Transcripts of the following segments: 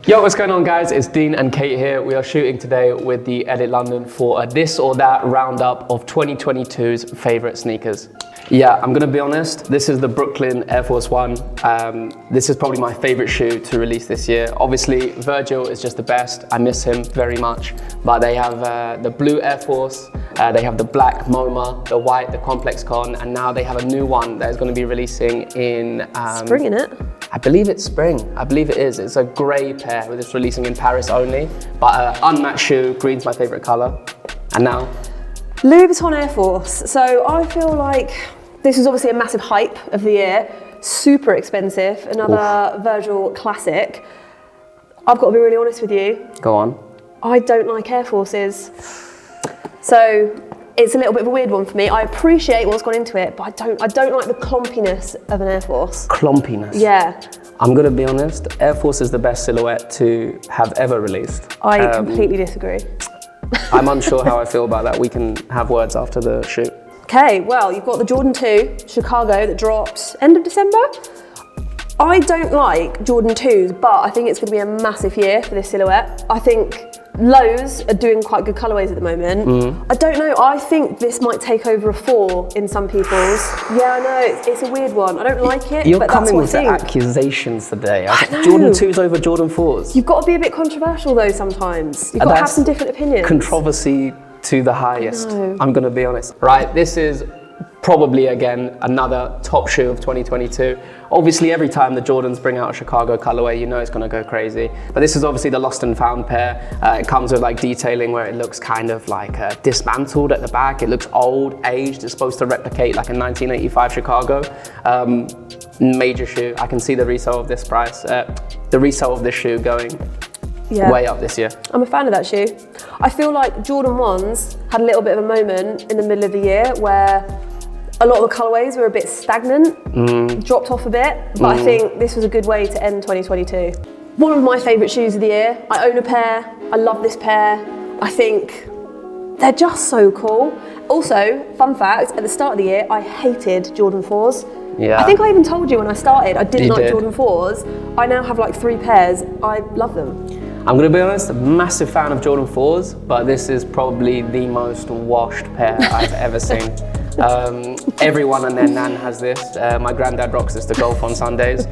Yo, what's going on guys? It's Dean and Kate here. We are shooting today with the Edit London for a this or that roundup of 2022's favorite sneakers. Yeah, I'm gonna be honest, this is the Brooklyn Air Force One. This is probably my favorite shoe to release this year. Obviously, Virgil is just the best. I miss him very much. But they have the blue Air Force, they have the black MoMA, the white, the Complex Con, and now they have a new one that is gonna be releasing in... spring, innit? I believe it's spring. I believe it is. It's a grey pair with it's releasing in Paris only. But unmatched shoe, green's my favorite colour. And now? Louis Vuitton Air Force. So I feel like this is obviously a massive hype of the year. Super expensive, another Virgil classic. I've got to be really honest with you. Go on. I don't like Air Forces. So it's a little bit of a weird one for me. I appreciate what's gone into it, but I don't like the clumpiness of an Air Force. Clumpiness? Yeah. I'm gonna be honest, Air Force is the best silhouette to have ever released. I completely disagree. I'm unsure how I feel about that. We can have words after the shoot. Okay, well, you've got the Jordan 2 Chicago that drops end of December. I don't like Jordan 2s, but I think it's gonna be a massive year for this silhouette. I think lows are doing quite good colourways at the moment. I don't know, I think this might take over a 4 in some people's. Yeah, I know, it's a weird one. I don't like it, You're but that's coming what with I the think. accusations today. I know. Jordan 2s over Jordan 4s. You've got to be a bit controversial though sometimes. You've got to have some different opinions. Controversy to the highest. No. I'm gonna be honest. Right, this is probably again another top shoe of 2022. Obviously every time the Jordans bring out a Chicago colorway, you know it's gonna go crazy. But this is obviously the lost and found pair. It comes with like detailing where it looks kind of like dismantled at the back. It looks old, aged. It's supposed to replicate like a 1985 Chicago. Major shoe. I can see the resale of this price, the resale of this shoe going way up this year. I'm a fan of that shoe. I feel like Jordan 1s had a little bit of a moment in the middle of the year where a lot of the colourways were a bit stagnant, dropped off a bit, but I think this was a good way to end 2022. One of my favourite shoes of the year. I own a pair, I love this pair. I think they're just so cool. Also, fun fact, at the start of the year, I hated Jordan 4s. Yeah. I think I even told you when I started, I didn't You like did. Jordan 4s. I now have like 3 pairs, I love them. I'm gonna be honest, a massive fan of Jordan 4s, but this is probably the most washed pair I've ever seen. Everyone and their nan has this. My granddad rocks this to golf on Sundays.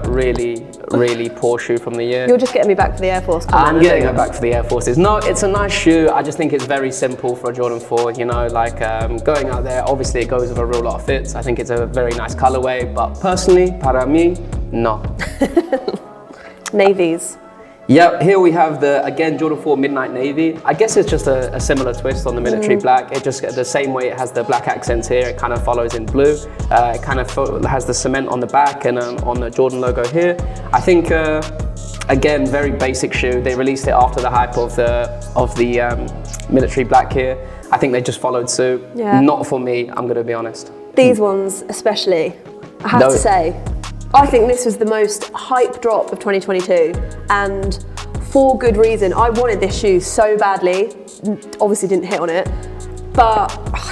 Really poor shoe from the year. You're just getting me back for the Air Force. I'm getting it back for the Air Forces. No, it's a nice shoe. I just think it's very simple for a Jordan 4. You know, like going out there, obviously it goes with a real lot of fits. I think it's a very nice colorway, but personally, para mí, no. Navies. Yep, here we have the, again, Jordan 4 Midnight Navy. I guess it's just a similar twist on the military black. It just, the same way it has the black accents here, it kind of follows in blue. It kind of has the cement on the back and on the Jordan logo here. I think, again, very basic shoe. They released it after the hype of the military black here. I think they just followed suit. Yeah. Not for me, I'm gonna be honest. These ones especially, I have to say. I think this was the most hype drop of 2022, and for good reason. I wanted this shoe so badly, obviously didn't hit on it, but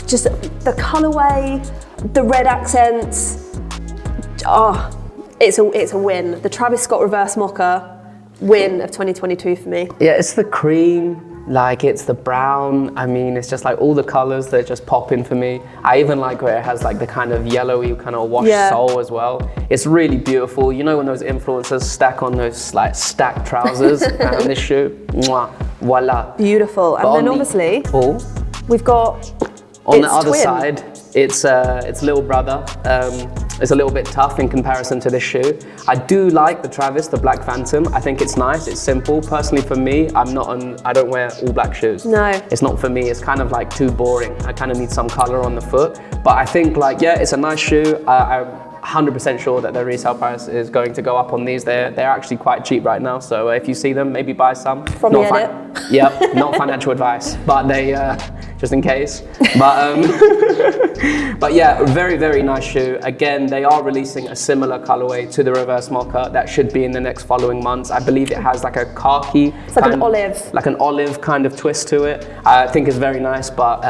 just the colorway, the red accents, it's a win. The Travis Scott reverse mocha win of 2022 for me. Yeah, it's the cream. Like it's the brown, I mean, it's just like all the colors that just pop in for me. I even like where it has like the kind of yellowy kind of washed sole as well. It's really beautiful. You know when those influencers stack on those like stacked trousers and this shoe, mwah, voila. Beautiful, and then obviously we've got on the other twin. side, it's little brother. It's a little bit tough in comparison to this shoe. I do like the Travis, the Black Phantom. I think it's nice, it's simple. Personally for me, I don't wear all black shoes. No. It's not for me, it's kind of like too boring. I kind of need some color on the foot. But I think like, yeah, it's a nice shoe. I'm 100% sure that the resale price is going to go up on these. They're actually quite cheap right now. So if you see them, maybe buy some. From the edit. Yep, not financial advice, but they, just in case. But yeah, very nice shoe. Again, they are releasing a similar colorway to the reverse mocha that should be in the next following months. I believe it has like a khaki. It's like an olive. Like an olive kind of twist to it. I think it's very nice, but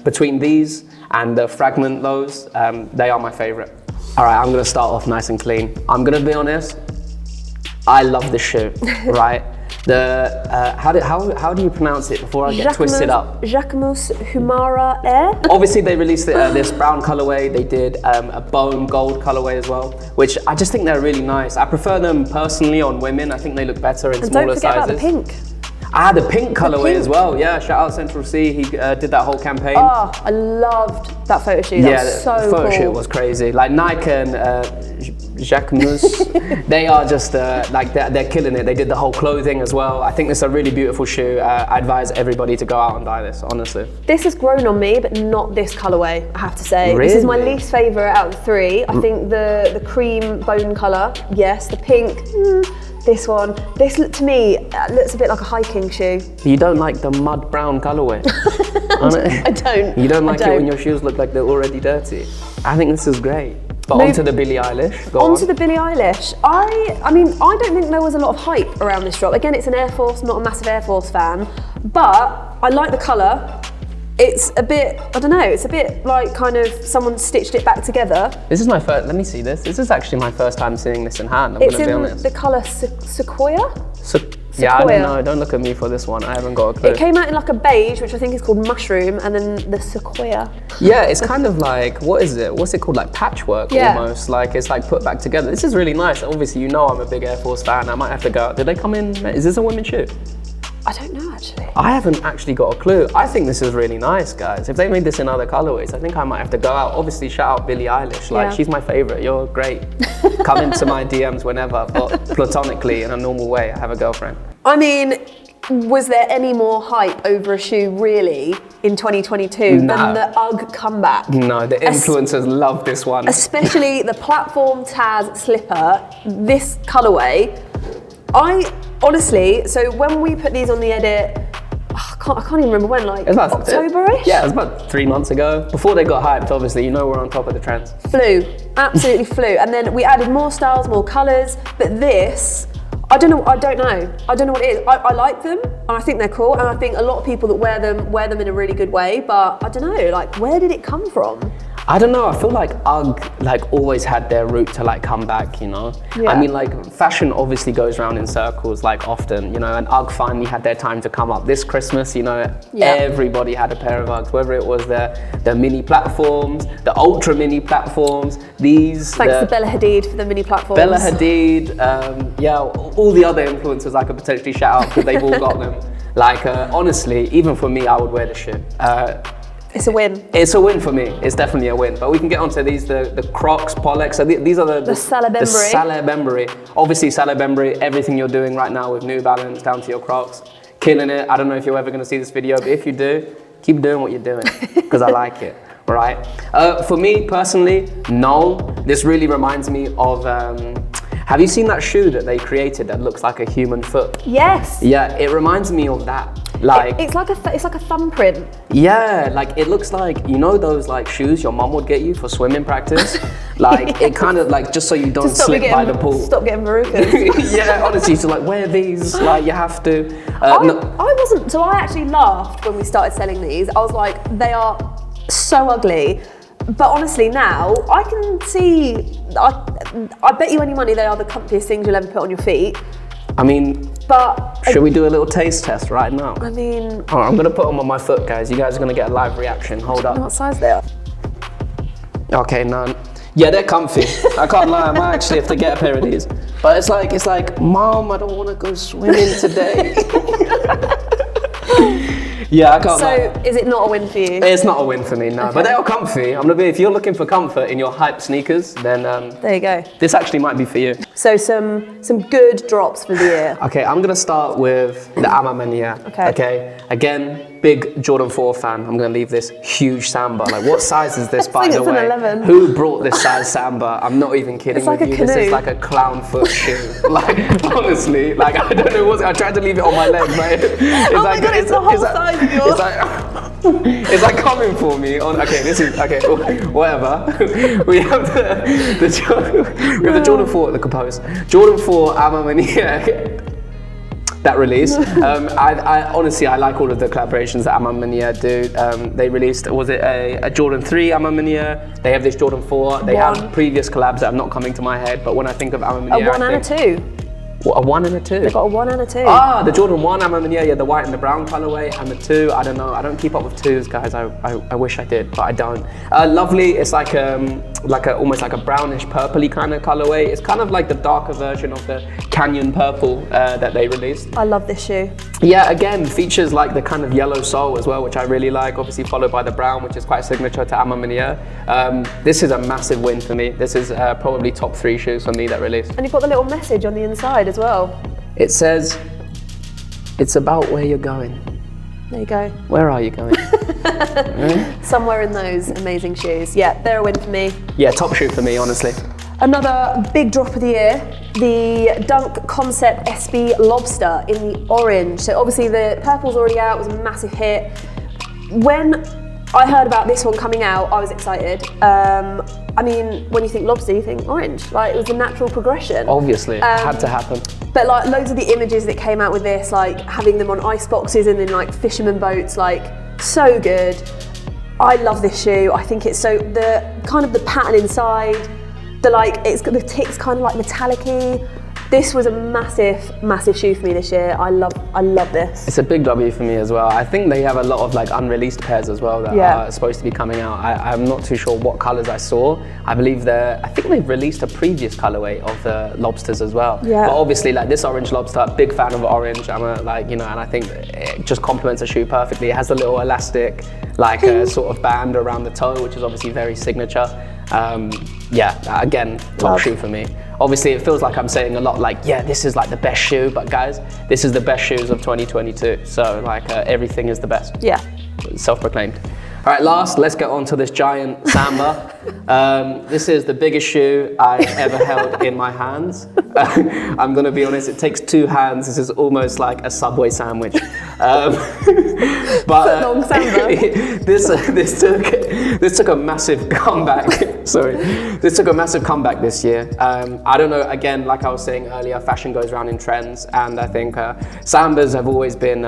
between these and the fragment lows, they are my favorite. All right, I'm gonna start off nice and clean. I'm gonna be honest, I love this shoe, right? How do you pronounce it before I get twisted up? Jacquemus Humara Air. Obviously, they released this brown colorway. They did a bone gold colorway as well, which I just think they're really nice. I prefer them personally on women. I think they look better in smaller sizes. Don't forget about the pink. The pink colorway as well. Yeah, shout out Central C. He did that whole campaign. Oh, I loved that photo shoot. That was so the photo cool. shoot was crazy. Like Nike and Jacquemus, they are just like they're killing it. They did the whole clothing as well. I think this is a really beautiful shoe. I advise everybody to go out and buy this, honestly. This has grown on me, but not this colorway, I have to say. Really? This is my least favorite out of the three. I think the cream bone color, yes. The pink, this one. This, to me, looks a bit like a hiking shoe. You don't like the mud brown colorway? I don't. You don't like it when your shoes look like they're already dirty? I think this is great. But onto the Billie Eilish. Onto the Billie Eilish. I mean, I don't think there was a lot of hype around this drop. Again, it's an Air Force, not a massive Air Force fan, but I like the colour. It's a bit, I don't know, it's a bit like kind of someone stitched it back together. This is my first, let me see this. This is actually my first time seeing this in hand, I'm going to be honest. It's in the colour Sequoia? Yeah, I don't know, don't look at me for this one, I haven't got a clue. It came out in like a beige, which I think is called mushroom, and then the Sequoia. Yeah, it's kind of like, what is it? What's it called? Like patchwork almost, like it's like put back together. This is really nice. Obviously, you know I'm a big Air Force fan, I might have to go out. Did they come in, is this a women's shoe? I don't know actually. I haven't actually got a clue. I think this is really nice, guys. If they made this in other colorways, I think I might have to go out. Obviously, shout out Billie Eilish. Like, she's my favorite. You're great. Come into my DMs whenever, but platonically, in a normal way. I have a girlfriend. I mean, was there any more hype over a shoe really in 2022 than the UGG comeback? No, the influencers love this one. Especially the platform Taz slipper, this colorway. Honestly, so when we put these on the edit, I can't even remember when, like October-ish? Yeah, it was about 3 months ago. Before they got hyped, obviously, you know we're on top of the trends. Flew, absolutely flew. And then we added more styles, more colours, but this, I don't know what it is. I like them, and I think they're cool, and I think a lot of people that wear them in a really good way, but I don't know, like, where did it come from? I don't know, I feel like UGG like always had their route to like come back, you know? Yeah. I mean, like fashion obviously goes around in circles like often, you know, and UGG finally had their time to come up. This Christmas, you know, everybody had a pair of UGGs, whether it was the mini platforms, the ultra mini platforms, these. Thanks to Bella Hadid for the mini platforms. Bella Hadid, yeah, all the other influencers I could potentially shout out because they've all got them. Like, honestly, even for me, I would wear the shit. It's a win. It's a win for me. It's definitely a win. But we can get onto these, the Crocs, Pollex. So these are the Salah Bembury. The Salah Bembury. Obviously, Salah Bembury, everything you're doing right now with New Balance down to your Crocs, killing it. I don't know if you're ever going to see this video, but if you do, keep doing what you're doing because I like it. Right. For me personally, no. This really reminds me of. Have you seen that shoe that they created that looks like a human foot? Yes. Yeah, it reminds me of that. Like it's like a thumbprint. Yeah, like it looks like, you know those like shoes your mum would get you for swimming practice? Like it kind of like just so you don't slip by the pool. Stop getting verrucas. Yeah, honestly, to like wear these, like you have to. So I actually laughed when we started selling these. I was like, they are so ugly. But honestly now, I can see, I bet you any money they are the comfiest things you'll ever put on your feet. I mean, but should we do a little taste test right now? I mean... All right, I'm gonna put them on my foot, guys. You guys are gonna get a live reaction. Hold up. What size they are? Okay, none. Yeah, they're comfy. I can't lie, I might actually have to get a pair of these. But it's like, Mom, I don't wanna go swimming today. Yeah, I can't lie. So, is it not a win for you? It's not a win for me, no. Okay. But they are comfy. If you're looking for comfort in your hype sneakers, then there you go. This actually might be for you. So some good drops for the year. Okay, I'm gonna start with the Amamania. Okay. Again, big Jordan 4 fan. I'm gonna leave this huge Samba. Like, what size is this, by the way? An 11. Who brought this size Samba? I'm not even kidding with you. This is like a clown foot shoe. Like, honestly, like I don't know I tried to leave it on my leg, but it's the whole size of yours. It's like coming for me on. Whatever. We have the Jordan 4 at the Compose. Jordan 4 Amamania. That release. I honestly like all of the collaborations that Amamania do. They released, was it a Jordan 3 Amamania? They have this Jordan 4. They have previous collabs that are not coming to my head, but when I think of Amamania, a 1 and a 2. What, a 1 and a 2? They've got a 1 and a 2. Ah, the Jordan 1, yeah, the white and the brown colorway, and the 2, I don't know. I don't keep up with 2s, guys. I wish I did, but I don't. Lovely. It's like almost like a brownish purpley kind of colorway. It's kind of like the darker version of the Canyon Purple that they released. I love this shoe. Yeah, again, features like the kind of yellow sole as well, which I really like. Obviously followed by the brown, which is quite signature to Ama Maniere. This is a massive win for me. This is probably top 3 shoes for me that released. And you've got the little message on the inside as well. It says, it's about where you're going. There you go. Where are you going? Somewhere in those amazing shoes. Yeah, they're a win for me. Yeah, top shoe for me, honestly. Another big drop of the year, the Dunk Concept SB Lobster in the orange. So obviously the purple's already out, it was a massive hit. When I heard about this one coming out, I was excited. I mean, when you think lobster, you think orange. Like, it was a natural progression. Obviously, had to happen. But like loads of the images that came out with this, like having them on ice boxes and in like fisherman boats, like so good. I love this shoe. I think it's so, the kind of the pattern inside, the tick's kind of like metallic-y. This was a massive, massive shoe for me this year. I love this. It's a big W for me as well. I think they have a lot of like unreleased pairs as well that are supposed to be coming out. I'm not too sure what colours I saw. I believe I think they've released a previous colourway of the lobsters as well. Yeah. But obviously like this orange lobster, big fan of orange. I'm and I think it just complements the shoe perfectly. It has a little elastic, like a sort of band around the toe, which is obviously very signature. Yeah, again, top shoe for me. Obviously, it feels like I'm saying a lot like, yeah, this is like the best shoe, but guys, this is the best shoes of 2022. So like everything is the best. Yeah. Self-proclaimed. All right, last, let's get on to this giant Samba. This is the biggest shoe I've ever held in my hands. I'm gonna be honest, it takes 2 hands. This is almost like a Subway sandwich. But Long Samba. this took a massive comeback. Sorry, this took a massive comeback this year. I don't know. Again, like I was saying earlier, fashion goes around in trends, and I think Sambas have always been,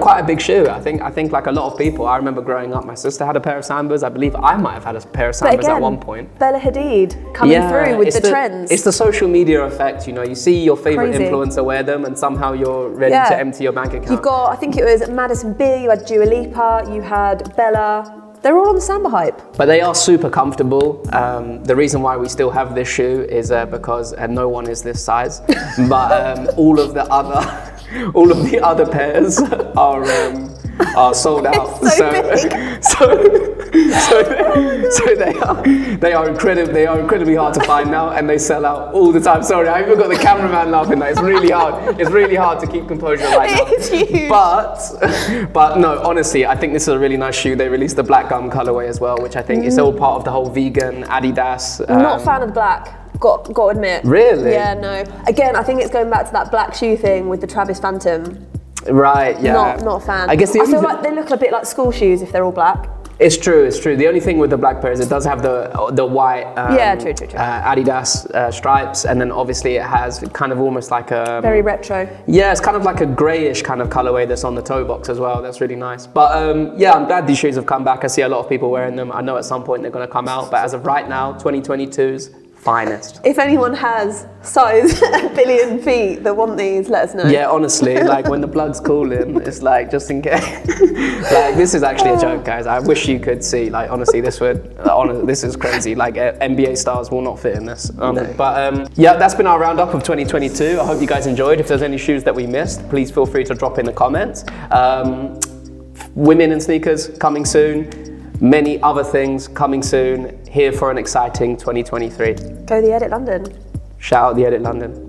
quite a big shoe. I think like a lot of people. I remember growing up, my sister had a pair of Sambas. I believe I might have had a pair of Sambas at one point. Bella Hadid coming through with the trends. It's the social media effect. You see your favorite influencer wear them, and somehow you're ready to empty your bank account. You've got, I think it was Madison Beer, you had Dua Lipa, you had Bella. They're all on the Samba hype. But they are super comfortable. The reason why we still have this shoe is because no one is this size. But all of the other pairs are sold out. So they are incredibly hard to find now, and they sell out all the time. Sorry, I even got the cameraman laughing. It's really hard. It's really hard to keep composure right now. It's huge. But no, honestly, I think this is a really nice shoe. They released the black gum colorway as well, which I think is all part of the whole vegan Adidas. Not a fan of the black. Got to admit. Really? Yeah, no. Again, I think it's going back to that black shoe thing with the Travis Phantom. Right, yeah. Not a fan. I guess I feel like they look a bit like school shoes if they're all black. It's true. The only thing with the black pair is it does have the white true. Adidas stripes, and then obviously it has kind of almost like a... Very retro. Yeah, it's kind of like a greyish kind of colourway that's on the toe box as well. That's really nice. But yeah, I'm glad these shoes have come back. I see a lot of people wearing them. I know at some point they're going to come out, but as of right now, 2022's finest. If anyone has size 1 billion feet that want these, let us know. Yeah, honestly, like when the plug's calling, it's like just in case. Like this is actually a joke, guys. I wish you could see. Like honestly, this is crazy. Like NBA stars will not fit in this. No. But yeah, that's been our roundup of 2022. I hope you guys enjoyed. If there's any shoes that we missed, please feel free to drop in the comments. Women in sneakers coming soon. Many other things coming soon. Here for an exciting 2023. Go the Edit London. Shout out the Edit London.